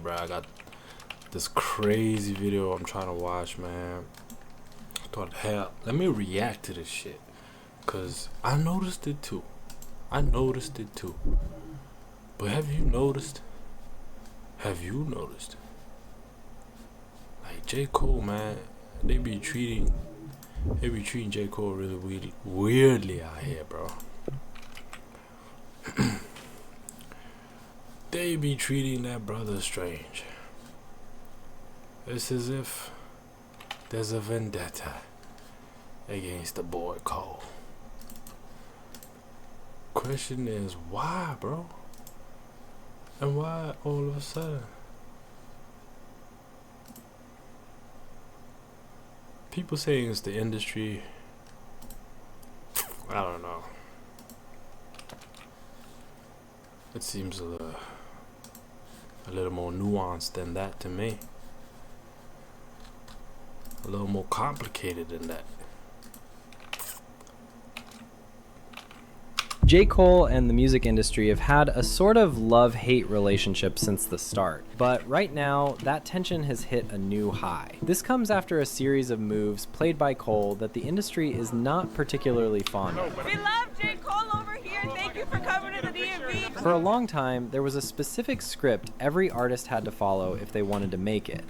bro. I got this crazy video I'm trying to watch, man. I thought, hell, let me react to this shit. Cause I noticed it too. But have you noticed? Like J.Cole, man, they be treating J.Cole really weirdly out here, bro. They be treating that brother strange. It's as if there's a vendetta against the boy Cole. Question is, why, bro? And why all of a sudden? People saying it's the industry. I don't know. It seems a little more nuanced than that to me. A little more complicated than that. J. Cole and the music industry have had a sort of love-hate relationship since the start, but right now, that tension has hit a new high. This comes after a series of moves played by Cole that the industry is not particularly fond of. We love J. Cole over here. Thank you for coming to the DMV. For a long time, there was a specific script every artist had to follow if they wanted to make it,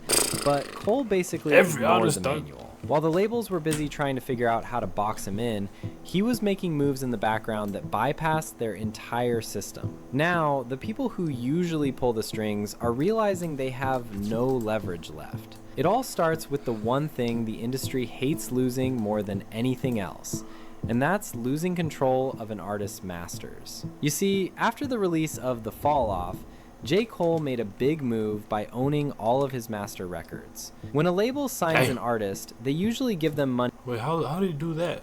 but Cole basically ignored the manual. While the labels were busy trying to figure out how to box him in, he was making moves in the background that bypassed their entire system. Now, the people who usually pull the strings are realizing they have no leverage left. It all starts with the one thing the industry hates losing more than anything else, and that's losing control of an artist's masters. You see, after the release of The Fall Off, J. Cole made a big move by owning all of his master records. When a label signs an artist, they usually give them money. Wait, how did he do that?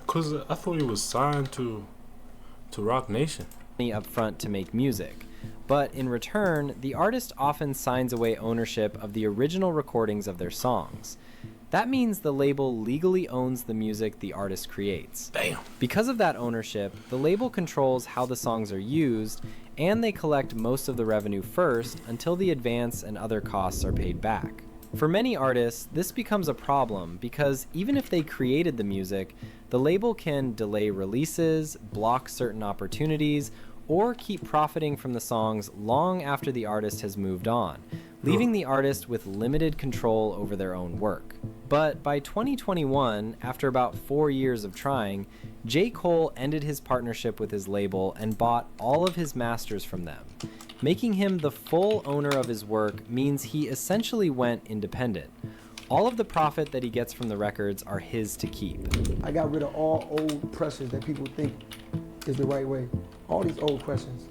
Cause I thought he was signed to Rock Nation. Up front to make music, but in return, the artist often signs away ownership of the original recordings of their songs. That means the label legally owns the music the artist creates. Damn. Because of that ownership, the label controls how the songs are used, and they collect most of the revenue first until the advance and other costs are paid back. For many artists, this becomes a problem because even if they created the music, the label can delay releases, block certain opportunities, or keep profiting from the songs long after the artist has moved on, leaving the artist with limited control over their own work. But by 2021, after about 4 years of trying, J. Cole ended his partnership with his label and bought all of his masters from them. Making him the full owner of his work means he essentially went independent. All of the profit that he gets from the records are his to keep. I got rid of all old pressures that people think is the right way. All these old questions.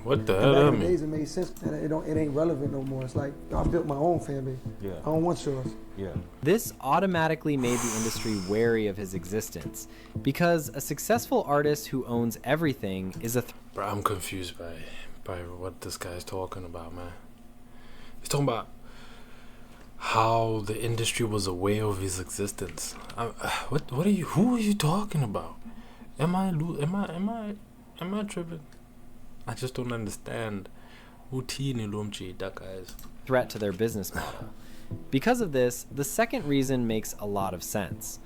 What the hell? Back in the days it made sense, and it ain't relevant no more. It's like, I built my own fan base. Yeah. I don't want yours. Yeah. This automatically made the industry wary of his existence, because a successful artist who owns everything is a Bro, I'm confused by what this guy's talking about, man. He's talking about how the industry was aware of his existence. Who are you talking about? Am I tripping? I just don't understand. That guys. threat to their business model. Because of this, the second reason makes a lot of sense.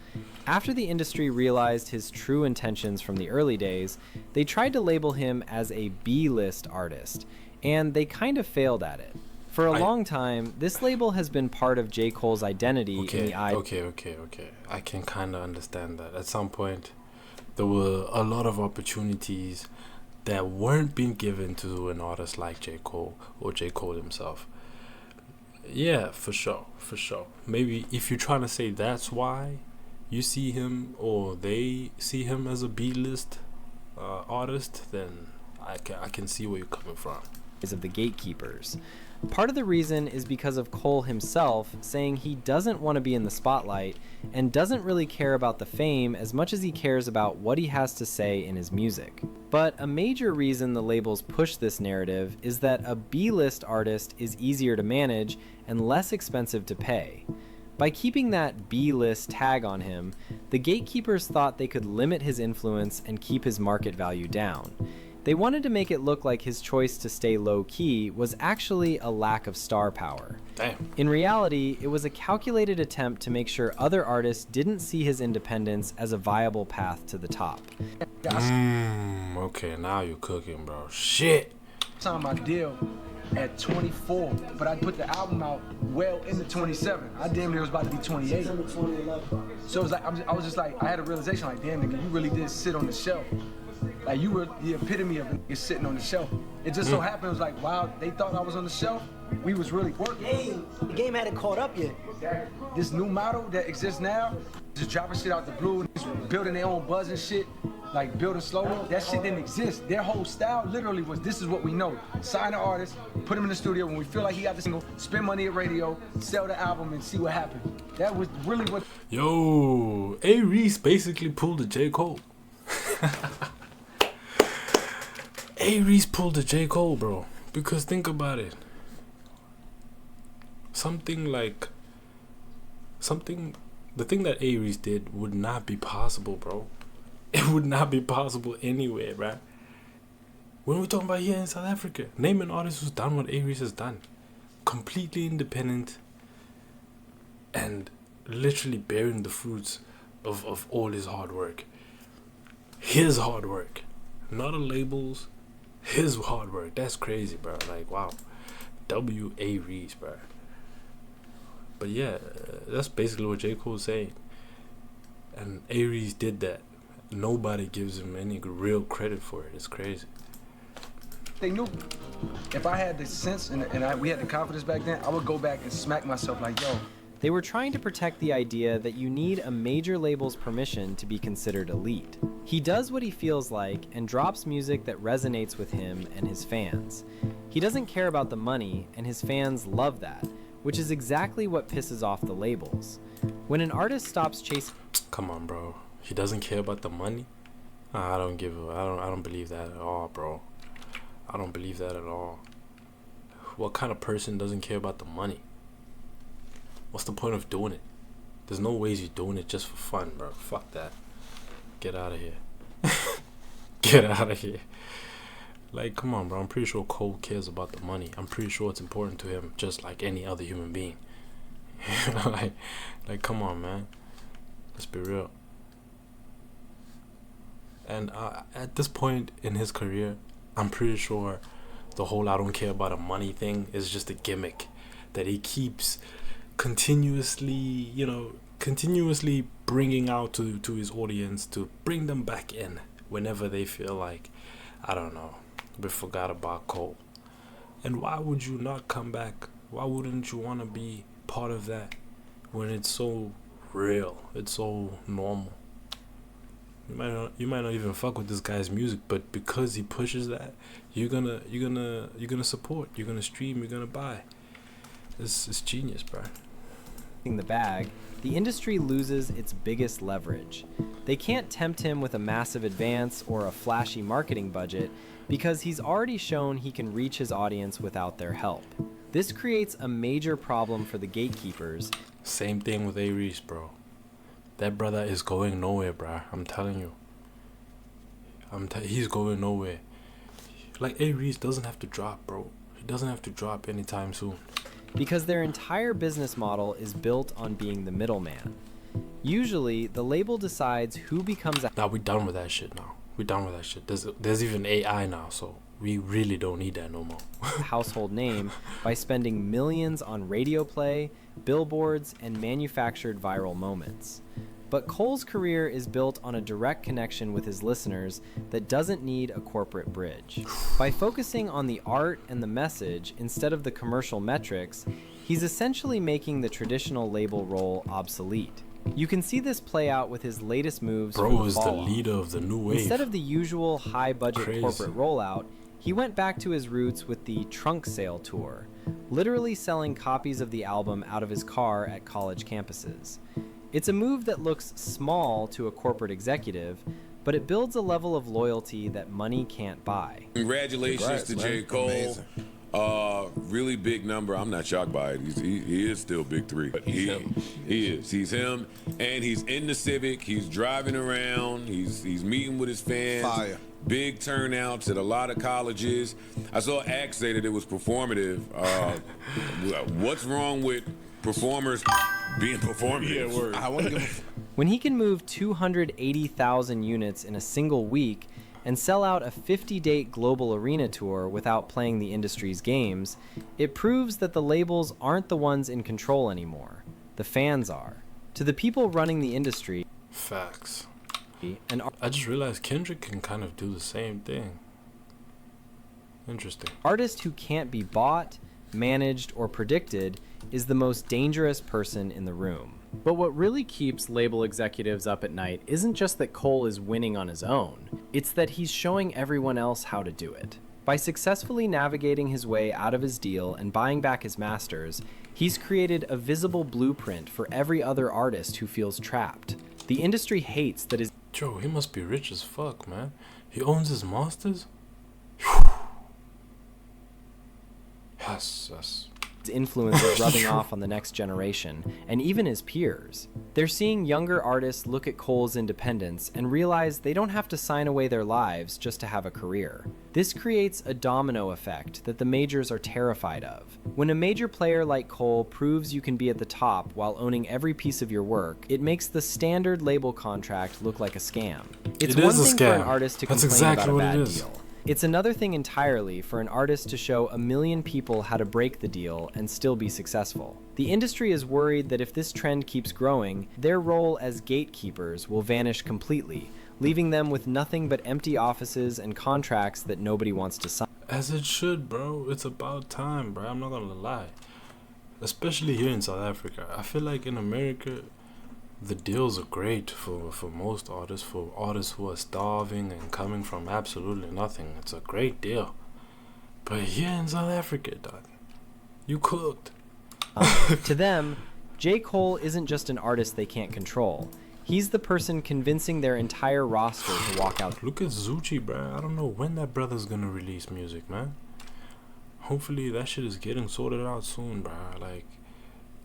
After the industry realized his true intentions from the early days, they tried to label him as a B-list artist, and they kind of failed at it. For a long time, this label has been part of J. Cole's identity in the eye. Okay. I can kind of understand that. At some point, there were a lot of opportunities that weren't being given to an artist like J. Cole or J. Cole himself. Yeah, for sure. Maybe if you're trying to say that's why you see him or they see him as a B-list artist, then I can see where you're coming from. Of the gatekeepers. Part of the reason is because of Cole himself saying he doesn't want to be in the spotlight and doesn't really care about the fame as much as he cares about what he has to say in his music. But a major reason the labels push this narrative is that a B-list artist is easier to manage and less expensive to pay. By keeping that B-list tag on him, the gatekeepers thought they could limit his influence and keep his market value down. They wanted to make it look like his choice to stay low-key was actually a lack of star power. Damn. In reality, it was a calculated attempt to make sure other artists didn't see his independence as a viable path to the top. Okay, now you're cooking, bro. Shit. Signed my deal at 24, but I put the album out well into 27. I damn near was about to be 28. So it was like, I was just like, I had a realization like, damn nigga, you really did sit on the shelf. Like you were the epitome of a nigga sitting on the shelf. It just so happened, it was like, wow, they thought I was on the shelf. We was really working. The game hadn't caught up yet. This new model that exists now, just dropping shit out the blue, building their own buzz and shit, like building slowly, that shit didn't exist. Their whole style literally was, this is what we know. Sign an artist, put him in the studio when we feel like he got the single, spend money at radio, sell the album and see what happened. That was really what... Yo, A. Reese basically pulled a J. Cole. A. Reese pulled a J. Cole, bro. Because think about it. The thing that A. Reese did would not be possible, bro. It would not be possible anywhere, right? When we're talking about here in South Africa, name an artist who's done what A. Reese has done. Completely independent and literally bearing the fruits of all his hard work. His hard work. Not a label's, his hard work. That's crazy, bro. Like, wow. W.A. Reese, bro. But yeah, that's basically what J. Cole's saying. And A. Reese did that. Nobody gives him any real credit for it. It's crazy. They knew. If I had the sense and we had the confidence back then, I would go back and smack myself like, yo. They were trying to protect the idea that you need a major label's permission to be considered elite. He does what he feels like and drops music that resonates with him and his fans. He doesn't care about the money, and his fans love that, which is exactly what pisses off the labels. When an artist stops chasing... Come on, bro. He doesn't care about the money? I don't believe that at all, bro. I don't believe that at all. What kind of person doesn't care about the money? What's the point of doing it? There's no ways you're doing it just for fun, bro. Fuck that. Get out of here. Get out of here. Like, come on, bro. I'm pretty sure Cole cares about the money. I'm pretty sure it's important to him, just like any other human being. like, come on, man. Let's be real. And at this point in his career, I'm pretty sure the whole I don't care about a money thing is just a gimmick that he keeps continuously bringing out to his audience to bring them back in whenever they feel like, I don't know, we forgot about Cole. And why would you not come back? Why wouldn't you want to be part of that when it's so real, it's so normal? You might not even fuck with this guy's music, but because he pushes that, you're gonna support, you're gonna stream, you're gonna buy. It's genius, bro. the bag, the industry loses its biggest leverage. They can't tempt him with a massive advance or a flashy marketing budget because he's already shown he can reach his audience without their help. This creates a major problem for the gatekeepers. Same thing with A. Reese, bro. That brother is going nowhere, bro. I'm telling you. He's going nowhere. Like, A. Reese doesn't have to drop, bro. He doesn't have to drop anytime soon. Because their entire business model is built on being the middleman. Usually, the label decides who becomes a... Now, we're done with that shit now. We're done with that shit. There's even AI now, so we really don't need that no more. household name by spending millions on radio play, billboards, and manufactured viral moments. But Cole's career is built on a direct connection with his listeners that doesn't need a corporate bridge. By focusing on the art and the message instead of the commercial metrics, he's essentially making the traditional label role obsolete. You can see this play out with his latest moves. Bro is the leader of the new wave. Instead of the usual high-budget Crazy. corporate rollout, he went back to his roots with the trunk sale tour, literally selling copies of the album out of his car at college campuses. It's a move that looks small to a corporate executive, but it builds a level of loyalty that money can't buy. Congratulations to J. Cole. Really big number. I'm not shocked by it. He is still big three. But he is. He's him, and he's in the Civic. He's driving around. He's meeting with his fans. Fire. big turnouts at a lot of colleges. I saw Axe say that it was performative. What's wrong with performers being performative? Yeah, word. I want to give When he can move 280,000 units in a single week and sell out a 50-date global arena tour without playing the industry's games, it proves that the labels aren't the ones in control anymore. The fans are. To the people running the industry, Facts. an I just realized Kendrick can kind of do the same thing. Interesting. artist who can't be bought, managed, or predicted is the most dangerous person in the room. But what really keeps label executives up at night isn't just that Cole is winning on his own, it's that he's showing everyone else how to do it. By successfully navigating his way out of his deal and buying back his masters, he's created a visible blueprint for every other artist who feels trapped. The industry hates that his Joe, he must be rich as fuck, man. He owns his masters? Yes. influence is rubbing off on the next generation, and even his peers. They're seeing younger artists look at Cole's independence and realize they don't have to sign away their lives just to have a career. This creates a domino effect that the majors are terrified of. When a major player like Cole proves you can be at the top while owning every piece of your work, it makes the standard label contract look like a scam. It's It one is a thing for an scam. artist to That's complain exactly about a what it bad is. deal. It's another thing entirely for an artist to show a million people how to break the deal and still be successful. The industry is worried that if this trend keeps growing, their role as gatekeepers will vanish completely, leaving them with nothing but empty offices and contracts that nobody wants to sign. As it should, bro. It's about time, bro. I'm not gonna lie. Especially here in South Africa. I feel like in America, the deals are great for most artists, for artists who are starving and coming from absolutely nothing. It's a great deal. But here in South Africa, dog, you cooked. To them, J.Cole isn't just an artist they can't control. He's the person convincing their entire roster to walk out. Look at Zucci, bro. I don't know when that brother's gonna release music, man. Hopefully that shit is getting sorted out soon, bro. Like,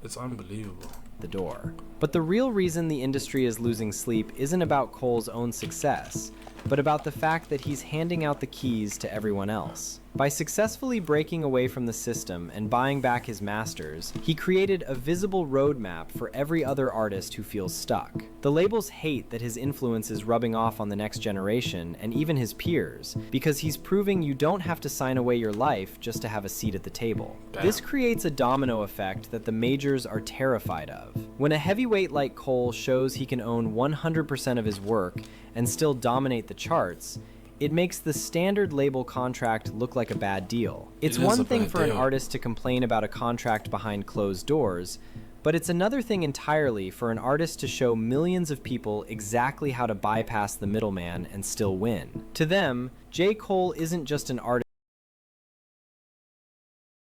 it's unbelievable. The door. But the real reason the industry is losing sleep isn't about Cole's own success, but about the fact that he's handing out the keys to everyone else. By successfully breaking away from the system and buying back his masters, he created a visible roadmap for every other artist who feels stuck. The labels hate that his influence is rubbing off on the next generation and even his peers, because he's proving you don't have to sign away your life just to have a seat at the table. This creates a domino effect that the majors are terrified of. When a heavyweight like Cole shows he can own 100% of his work and still dominate the charts, it makes the standard label contract look like a bad deal. It's It is one a thing bad for an deal. artist to complain about a contract behind closed doors, but it's another thing entirely for an artist to show millions of people exactly how to bypass the middleman and still win. To them, J. Cole isn't just an artist